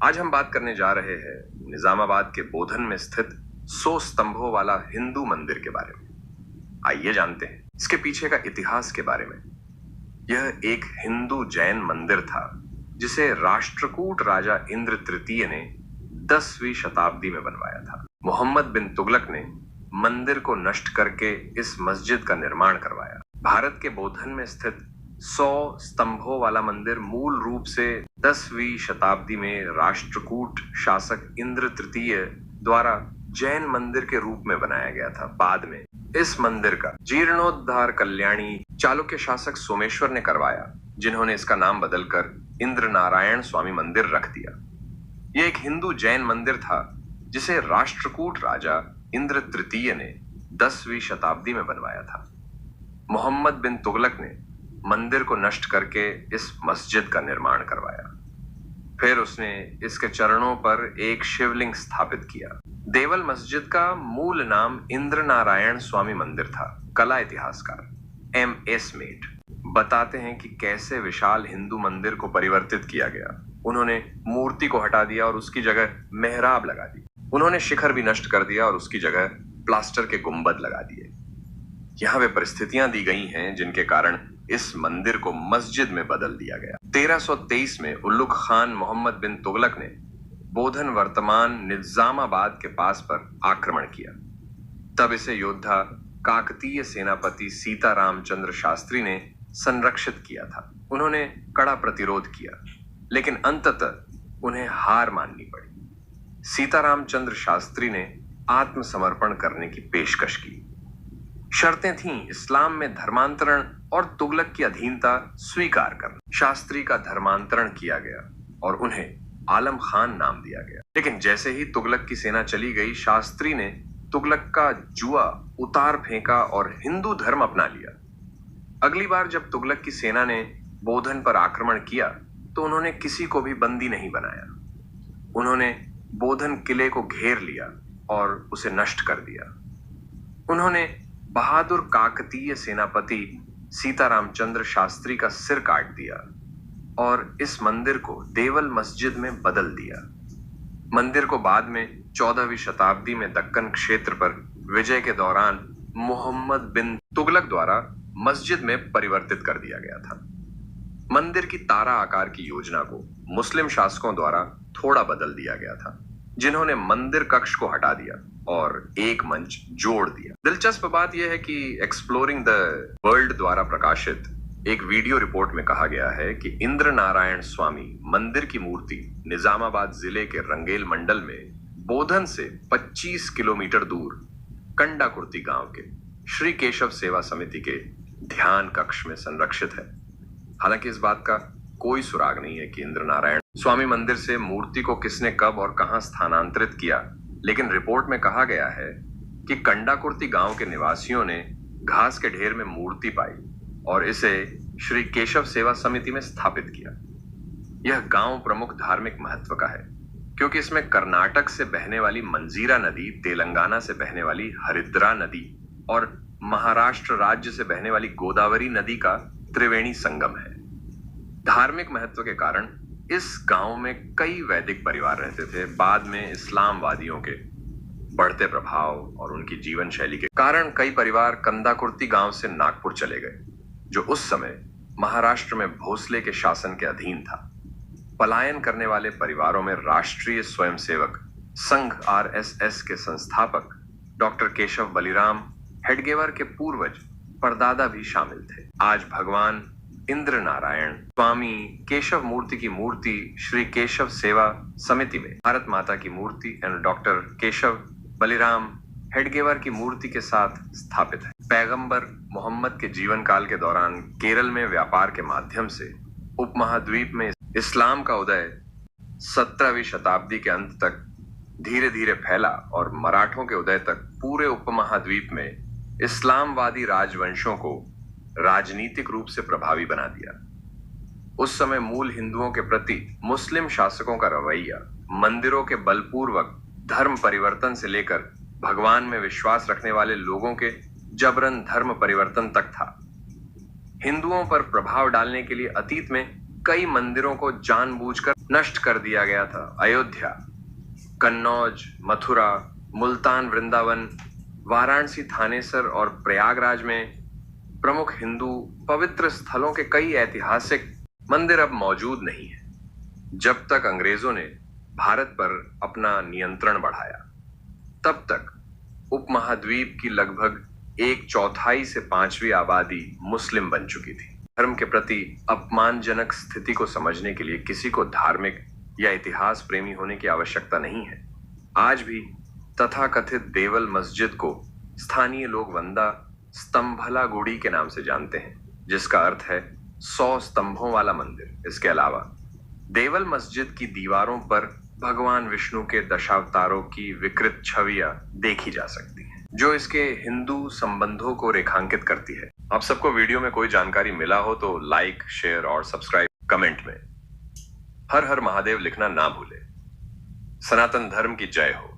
आज हम बात करने जा रहे हैं निजामाबाद के बोधन में स्थित 100 स्तंभों वाला हिंदू मंदिर के बारे में। आइए जानते हैं इसके पीछे का इतिहास के बारे में। यह एक हिंदू जैन मंदिर था जिसे राष्ट्रकूट राजा इंद्र तृतीय ने 10वीं शताब्दी में बनवाया था। मोहम्मद बिन तुगलक ने मंदिर को नष्ट करके इस मस्जिद का निर्माण करवाया। भारत के बोधन में स्थित 100 स्तंभों वाला मंदिर मूल रूप से 10वीं शताब्दी में राष्ट्रकूट शासक इंद्र तृतीय द्वारा जैन मंदिर के रूप में बनाया गया था। बाद में इस मंदिर का जीर्णोद्धार कल्याणी चालुक्य शासक सोमेश्वर ने करवाया, जिन्होंने इसका नाम बदलकर इंद्र नारायण स्वामी मंदिर रख दिया। यह एक हिंदू जैन मंदिर था जिसे राष्ट्रकूट राजा इंद्र तृतीय ने 10वीं शताब्दी में बनवाया था। मोहम्मद बिन तुगलक ने मंदिर को नष्ट करके इस मस्जिद का निर्माण करवाया। फिर उसने इसके चरणों पर एक शिवलिंग स्थापित किया। देवल मस्जिद का मूल नाम इंद्र नारायण स्वामी मंदिर था। कला इतिहासकार M.S. मेट बताते हैं कि कैसे विशाल हिंदू मंदिर को परिवर्तित किया गया। उन्होंने मूर्ति को हटा दिया और उसकी जगह मेहराब लगा दी। उन्होंने शिखर भी नष्ट कर दिया और उसकी जगह प्लास्टर के गुंबद लगा दिए। यहाँ वे परिस्थितियां दी गई हैं जिनके कारण इस मंदिर को मस्जिद में बदल दिया गया। 1323 में उल्लुग खान मोहम्मद बिन तुगलक ने बोधन वर्तमान निजामाबाद के पास पर आक्रमण किया। तब इसे योद्धा काकतीय सेनापति सीता रामचंद्र शास्त्री ने संरक्षित किया था। उन्होंने कड़ा प्रतिरोध किया, लेकिन अंततः उन्हें हार माननी पड़ी। सीता रामचंद्र शास्त्री ने आत्मसमर्पण करने की पेशकश की। शर्तें थीं इस्लाम में धर्मांतरण और तुगलक की अधीनता स्वीकार करना। शास्त्री का धर्मांतरण किया गया और उन्हें आलम खान नाम दिया गया। लेकिन जैसे ही तुगलक की सेना चली गई, शास्त्री ने तुगलक का जुआ उतार फेंका और हिंदू धर्म अपना लिया। अगली बार जब तुगलक की सेना ने बोधन पर आक्रमण किया तो उन्होंने किसी को भी बंदी नहीं बनाया। उन्होंने बोधन किले को घेर लिया और उसे नष्ट कर दिया। उन्होंने बहादुर काकतीय सेनापति सीता रामचंद्र शास्त्री का सिर काट दिया और इस मंदिर को देवल मस्जिद में बदल दिया। मंदिर को बाद में 14वीं शताब्दी में दक्कन क्षेत्र पर विजय के दौरान मोहम्मद बिन तुगलक द्वारा मस्जिद में परिवर्तित कर दिया गया था। मंदिर की तारा आकार की योजना को मुस्लिम शासकों द्वारा थोड़ा बदल दिया गया था, जिन्होंने मंदिर कक्ष को हटा दिया और एक मंच जोड़ दिया। दिलचस्प बात यह है कि एक्सप्लोरिंग द वर्ल्ड द्वारा प्रकाशित एक वीडियो रिपोर्ट में कहा गया है कि इंद्र नारायण स्वामी मंदिर की मूर्ति निजामाबाद जिले के रंगेल मंडल में बोधन से 25 किलोमीटर दूर कंडाकुर्ती गांव के श्री केशव सेवा समिति के ध्यान कक्ष में संरक्षित है। हालांकि इस बात का कोई सुराग नहीं है कि इंद्र नारायण स्वामी मंदिर से मूर्ति को किसने कब और कहां स्थानांतरित किया, लेकिन रिपोर्ट में कहा गया है कि कंडाकुर्ती गांव के निवासियों ने घास के ढेर में मूर्ति पाई और इसे श्री केशव सेवा समिति में स्थापित किया। यह गांव प्रमुख धार्मिक महत्व का है क्योंकि इसमें कर्नाटक से बहने वाली मंजीरा नदी, तेलंगाना से बहने वाली हरिद्रा नदी और महाराष्ट्र राज्य से बहने वाली गोदावरी नदी का त्रिवेणी संगम है। धार्मिक महत्व के कारण इस गांव में कई वैदिक परिवार रहते थे। बाद में इस्लामवादियों के बढ़ते प्रभाव और उनकी जीवन शैली के कारण कई परिवार कंदाकुर्ती गांव से नागपुर चले गए, जो उस समय महाराष्ट्र में भोसले के शासन के अधीन था। पलायन करने वाले परिवारों में राष्ट्रीय स्वयंसेवक संघ RSS के संस्थापक डॉक्टर केशव बलिराम हेडगेवार के पूर्वज परदादा भी शामिल थे। आज भगवान इंद्र नारायण स्वामी केशव मूर्ति की मूर्ति श्री केशव सेवा समिति में भारत माता की मूर्ति एंड डॉक्टर केशव बलिराम हेडगेवार की मूर्ति के साथ स्थापित है। पैगंबर मोहम्मद के जीवन काल के दौरान केरल में व्यापार के माध्यम से उपमहाद्वीप में इस्लाम का उदय 17वीं शताब्दी के अंत तक धीरे धीरे फैला और मराठों के उदय तक पूरे उपमहाद्वीप में इस्लामवादी राजवंशों को राजनीतिक रूप से प्रभावी बना दिया। उस समय मूल हिंदुओं के प्रति मुस्लिम शासकों का रवैया मंदिरों के बलपूर्वक धर्म परिवर्तन से लेकर भगवान में विश्वास रखने वाले लोगों के जबरन धर्म परिवर्तन तक था। हिंदुओं पर प्रभाव डालने के लिए अतीत में कई मंदिरों को जानबूझकर नष्ट कर दिया गया था। अयोध्या, कन्नौज, मथुरा, मुल्तान, वृंदावन, वाराणसी, थानेसर और प्रयागराज में प्रमुख हिंदू पवित्र स्थलों के कई ऐतिहासिक मंदिर अब मौजूद नहीं है। जब तक अंग्रेजों ने भारत पर अपना नियंत्रण बढ़ाया, तब तक उपमहाद्वीप की लगभग 1/4 से 5वीं आबादी मुस्लिम बन चुकी थी। धर्म के प्रति अपमानजनक स्थिति को समझने के लिए किसी को धार्मिक या इतिहास प्रेमी होने की आवश्यकता नहीं है। आज भी तथाकथित देवल मस्जिद को स्थानीय लोग वंदा स्तंभला गुड़ी के नाम से जानते हैं, जिसका अर्थ है 100 स्तंभों वाला मंदिर। इसके अलावा देवल मस्जिद की दीवारों पर भगवान विष्णु के दशावतारों की विकृत छवियां देखी जा सकती हैं, जो इसके हिंदू संबंधों को रेखांकित करती है। आप सबको वीडियो में कोई जानकारी मिला हो तो लाइक, शेयर और सब्सक्राइब कमेंट में हर हर महादेव लिखना ना भूले। सनातन धर्म की जय हो।